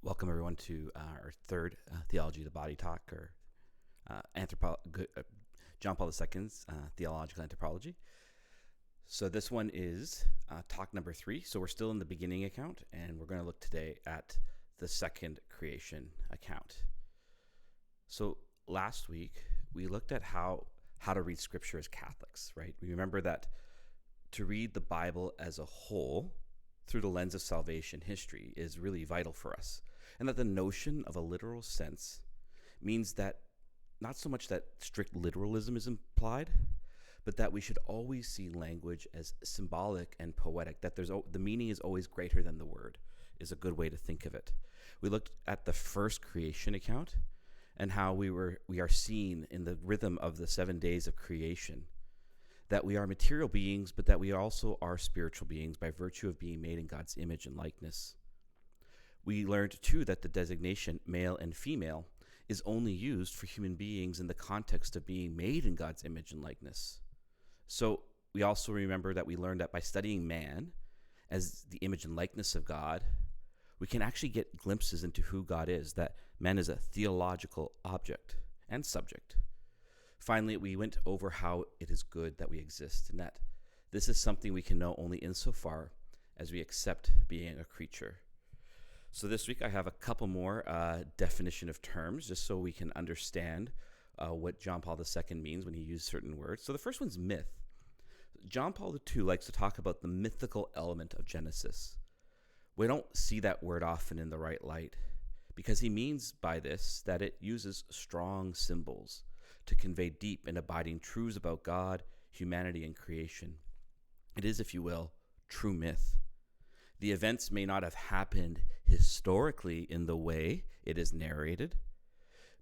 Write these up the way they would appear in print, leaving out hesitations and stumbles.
Welcome everyone to our third Theology of the Body talk, or John Paul II's Theological Anthropology. So this one is talk number 3. So we're still in the beginning account, and we're going to look today at the second creation account. So last week we looked at how to read Scripture as Catholics, right? We remember that to read the Bible as a whole through the lens of salvation history is really vital for us. And that the notion of a literal sense means that not so much that strict literalism is implied, but that we should always see language as symbolic and poetic, that the meaning is always greater than the word, is a good way to think of it. We looked at the first creation account and how we are seen in the rhythm of the 7 days of creation, that we are material beings, but that we also are spiritual beings by virtue of being made in God's image and likeness. We learned, too, that the designation male and female is only used for human beings in the context of being made in God's image and likeness. So we also remember that we learned that by studying man as the image and likeness of God, we can actually get glimpses into who God is, that man is a theological object and subject. Finally, we went over how it is good that we exist, and that this is something we can know only insofar as we accept being a creature. So this week I have a couple more definition of terms, just so we can understand what John Paul II means when he used certain words. So the first one's myth. John Paul II likes to talk about the mythical element of Genesis. We don't see that word often in the right light, because he means by this that it uses strong symbols to convey deep and abiding truths about God, humanity, and creation. It is, if you will, true myth. The events may not have happened historically in the way it is narrated,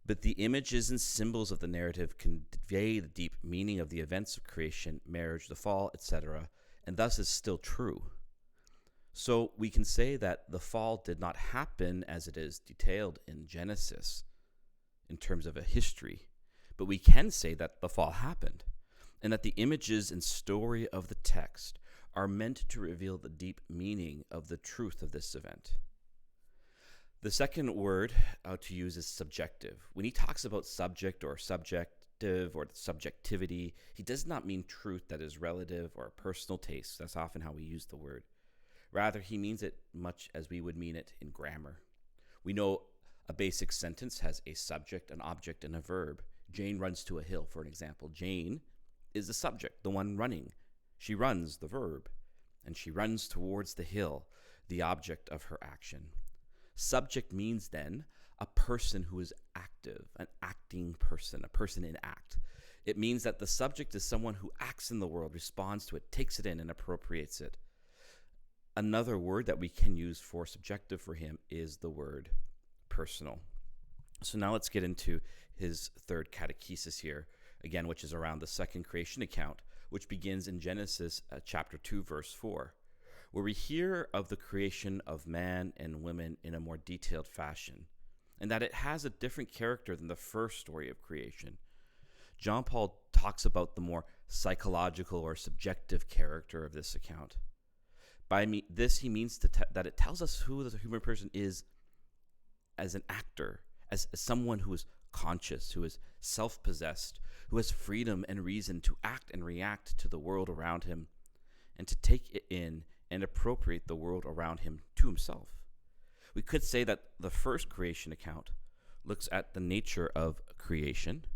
but the images and symbols of the narrative convey the deep meaning of the events of creation, marriage, the fall, etc., and thus is still true. So we can say that the fall did not happen as it is detailed in Genesis in terms of a history, but we can say that the fall happened, and that the images and story of the text are meant to reveal the deep meaning of the truth of this event. The second word to use is subjective. When he talks about subject or subjective or subjectivity, he does not mean truth that is relative or personal taste. That's often how we use the word. Rather, he means it much as we would mean it in grammar. We know a basic sentence has a subject, an object, and a verb. Jane runs to a hill, for an example. Jane is the subject, the one running. She runs, the verb, and she runs towards the hill, the object of her action. Subject means then a person who is active, an acting person, a person in act. It means that the subject is someone who acts in the world, responds to it, takes it in, and appropriates it. Another word that we can use for subjective for him is the word personal. So now let's get into his third catechesis here, again, which is around the second creation account, which begins in Genesis chapter 2, verse 4, where we hear of the creation of man and women in a more detailed fashion, and that it has a different character than the first story of creation. John Paul talks about the more psychological or subjective character of this account. By this, he means that it tells us who the human person is as an actor, as someone who is conscious, who is self-possessed, who has freedom and reason to act and react to the world around him, and to take it in and appropriate the world around him to himself. We could say that the first creation account looks at the nature of creation,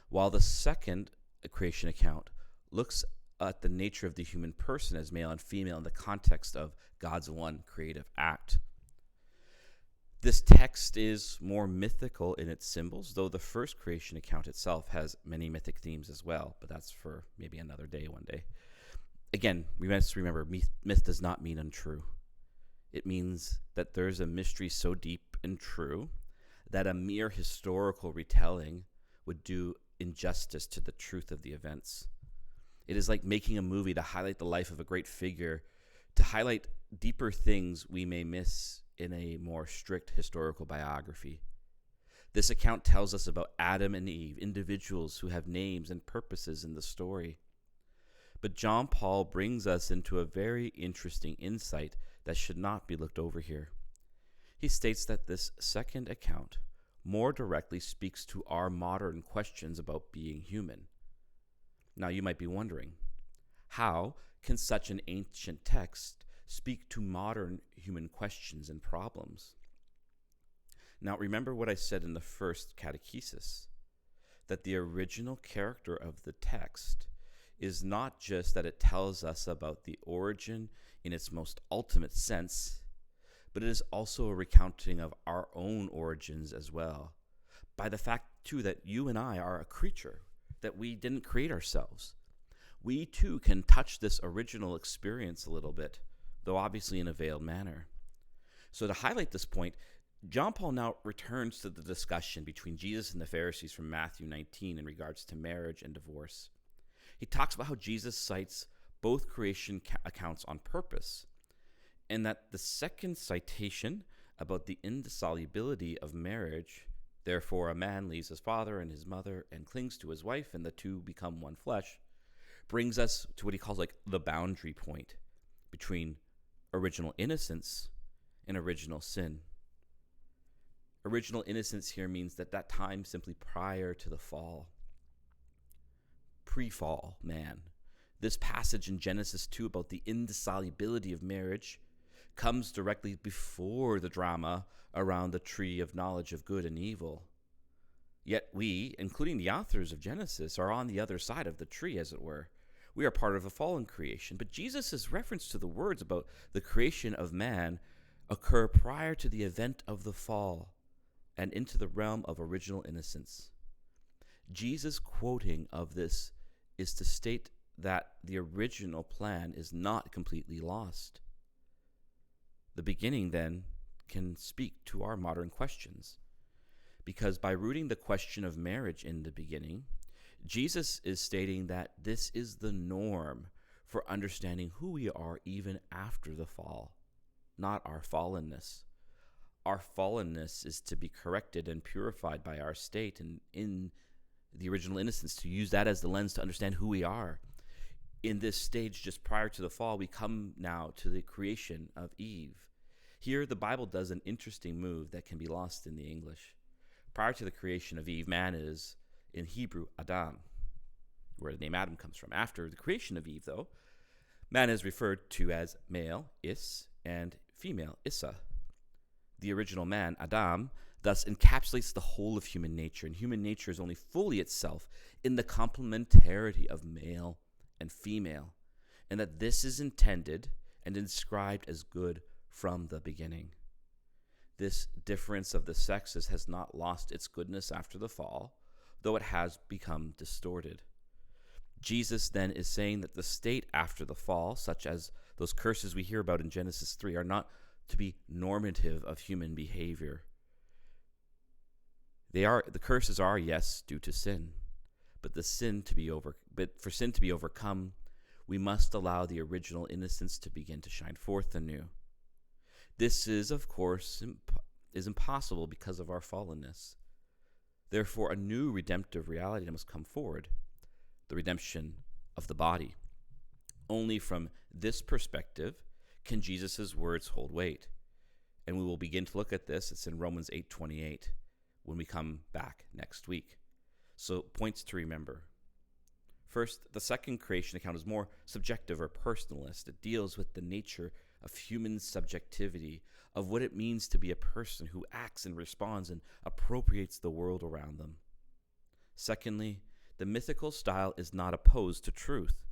while the second creation account looks at the nature of the human person as male and female in the context of God's one creative act. This text is more mythical in its symbols, though the first creation account itself has many mythic themes as well, but that's for maybe another day one day. Again, we must remember, myth does not mean untrue. It means that there's a mystery so deep and true that a mere historical retelling would do injustice to the truth of the events. It is like making a movie to highlight the life of a great figure, to highlight deeper things we may miss in a more strict historical biography. This account tells us about Adam and Eve, individuals who have names and purposes in the story. But John Paul brings us into a very interesting insight that should not be looked over here. He states that this second account more directly speaks to our modern questions about being human. Now you might be wondering, how can such an ancient text speak to modern human questions and problems? Now remember what I said in the first catechesis, that the original character of the text is not just that it tells us about the origin in its most ultimate sense, but it is also a recounting of our own origins as well, by the fact, too, that you and I are a creature, that we didn't create ourselves. We, too, can touch this original experience a little bit, though obviously in a veiled manner. So to highlight this point, John Paul now returns to the discussion between Jesus and the Pharisees from Matthew 19 in regards to marriage and divorce. He talks about how Jesus cites both creation accounts on purpose, and that the second citation about the indissolubility of marriage, therefore a man leaves his father and his mother and clings to his wife, and the two become one flesh, brings us to what he calls like the boundary point between original innocence and original sin. Original innocence here means that time simply prior to the fall, pre-fall man. This passage in Genesis 2 about the indissolubility of marriage comes directly before the drama around the tree of knowledge of good and evil. Yet we, including the authors of Genesis, are on the other side of the tree, as it were. We are part of a fallen creation. But Jesus' reference to the words about the creation of man occur prior to the event of the fall and into the realm of original innocence. Jesus' quoting of this is to state that the original plan is not completely lost. The beginning, then, can speak to our modern questions, because by rooting the question of marriage in the beginning, Jesus is stating that this is the norm for understanding who we are even after the fall, not our fallenness. Our fallenness is to be corrected and purified by our state and in the original innocence, to use that as the lens to understand who we are. In this stage, just prior to the fall, we come now to the creation of Eve. Here, the Bible does an interesting move that can be lost in the English. Prior to the creation of Eve, man is, in Hebrew, Adam, where the name Adam comes from. After the creation of Eve, though, man is referred to as male, Is, and female, Issa. The original man, Adam, thus encapsulates the whole of human nature, and human nature is only fully itself in the complementarity of male and female, and that this is intended and inscribed as good from the beginning. This difference of the sexes has not lost its goodness after the fall, though it has become distorted. Jesus then is saying that the state after the fall, such as those curses we hear about in Genesis 3, are not to be normative of human behavior. The curses are, yes, due to sin, but for sin to be overcome, we must allow the original innocence to begin to shine forth anew. This is, of course, is impossible because of our fallenness. Therefore, a new redemptive reality must come forward, the redemption of the body. Only from this perspective can Jesus' words hold weight. And we will begin to look at this. It's in Romans 8:28 when we come back next week. So, points to remember. First, the second creation account is more subjective or personalist. It deals with the nature of human subjectivity, of what it means to be a person who acts and responds and appropriates the world around them. Secondly, the mythical style is not opposed to truth,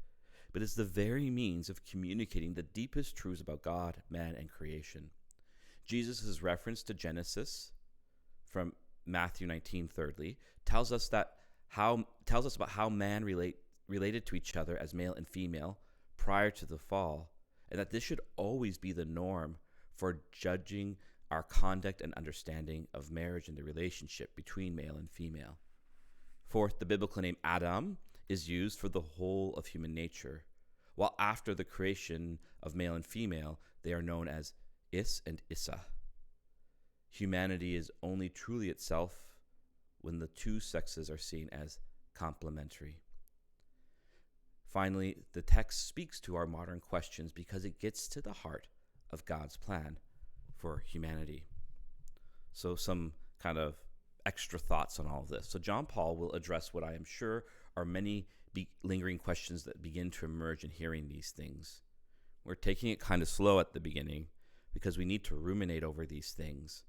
but is the very means of communicating the deepest truths about God, man, and creation. Jesus' reference to Genesis from Matthew 19, thirdly, tells us about how man related to each other as male and female prior to the fall, and that this should always be the norm for judging our conduct and understanding of marriage and the relationship between male and female. Fourth, the biblical name Adam is used for the whole of human nature, while after the creation of male and female, they are known as Is and Issa. Humanity is only truly itself when the two sexes are seen as complementary. Finally, the text speaks to our modern questions because it gets to the heart of God's plan for humanity. So some kind of extra thoughts on all of this. So John Paul will address what I am sure are many lingering questions that begin to emerge in hearing these things. We're taking it kind of slow at the beginning because we need to ruminate over these things,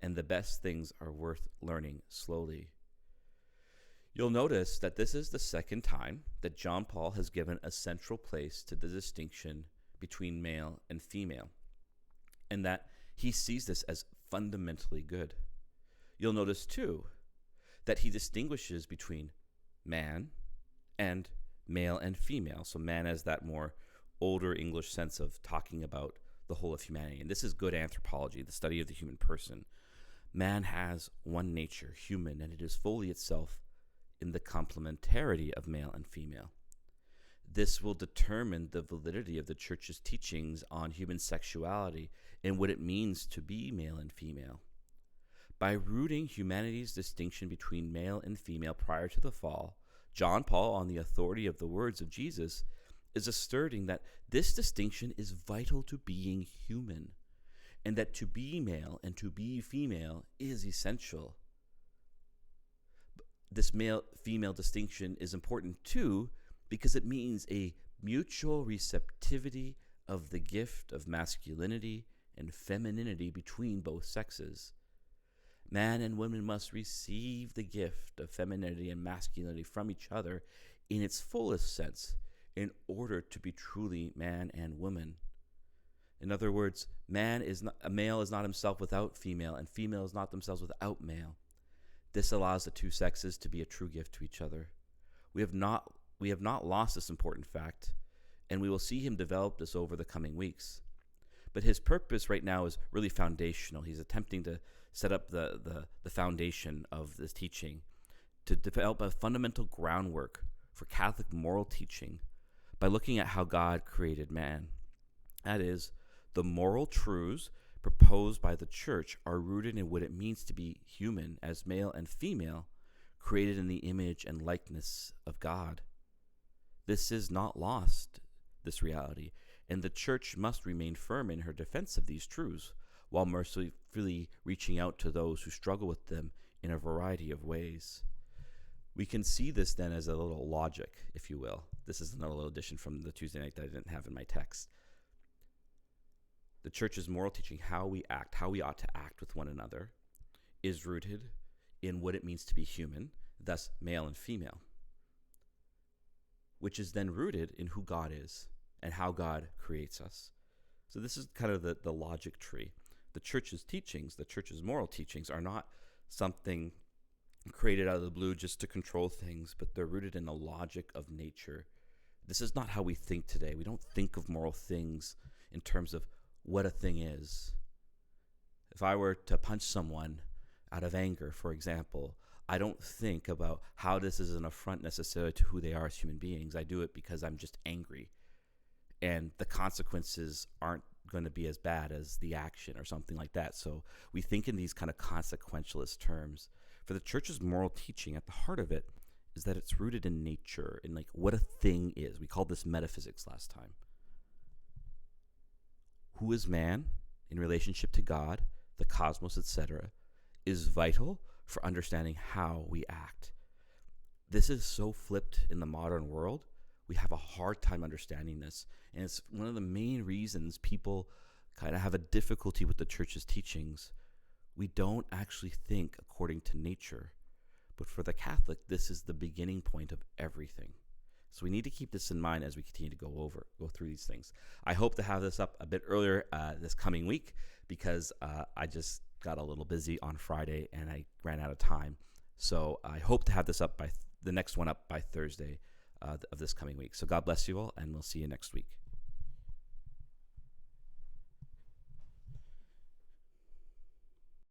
and the best things are worth learning slowly. You'll notice that this is the second time that John Paul has given a central place to the distinction between male and female, and that he sees this as fundamentally good. You'll notice, too, that he distinguishes between man and male and female. So man as that more older English sense of talking about the whole of humanity. And this is good anthropology, the study of the human person. Man has one nature, human, and it is fully itself in the complementarity of male and female. This will determine the validity of the Church's teachings on human sexuality and what it means to be male and female. By rooting humanity's distinction between male and female prior to the fall, John Paul, on the authority of the words of Jesus, is asserting that this distinction is vital to being human, and that to be male and to be female is essential. This male-female distinction is important, too, because it means a mutual receptivity of the gift of masculinity and femininity between both sexes. Man and woman must receive the gift of femininity and masculinity from each other in its fullest sense in order to be truly man and woman. In other words, a male is not himself without female, and female is not themselves without male. This allows the two sexes to be a true gift to each other. We have not lost this important fact, and we will see him develop this over the coming weeks. But his purpose right now is really foundational. He's attempting to set up the foundation of this teaching, to develop a fundamental groundwork for Catholic moral teaching by looking at how God created man. That is, the moral truths proposed by the Church are rooted in what it means to be human as male and female, created in the image and likeness of God. This is not lost, this reality, and the Church must remain firm in her defense of these truths, while mercifully reaching out to those who struggle with them in a variety of ways. We can see this then as a little logic, if you will. This is another little addition from the Tuesday night that I didn't have in my text. The Church's moral teaching, how we ought to act with one another, is rooted in what it means to be human, thus male and female, which is then rooted in who God is and how God creates us. So this is kind of the logic tree. The Church's teachings, the Church's moral teachings, are not something created out of the blue just to control things, but they're rooted in the logic of nature. This is not how we think today. We don't think of moral things in terms of what a thing is. If I were to punch someone out of anger, for example, I don't think about how this is an affront necessarily to who they are as human beings. I do it because I'm just angry, and the consequences aren't going to be as bad as the action or something like that. So we think in these kind of consequentialist terms. For the Church's moral teaching, at the heart of it is that it's rooted in nature, in like what a thing is. We called this metaphysics last time. Who is man in relationship to God, the cosmos, etc., is vital for understanding how we act. This is so flipped in the modern world. We have a hard time understanding this. And it's one of the main reasons people kind of have a difficulty with the Church's teachings. We don't actually think according to nature. But for the Catholic, this is the beginning point of everything. So we need to keep this in mind as we continue to go through these things. I hope to have this up a bit earlier this coming week because I just got a little busy on Friday and I ran out of time. So I hope to have this up by the next one up by Thursday of this coming week. So God bless you all, and we'll see you next week.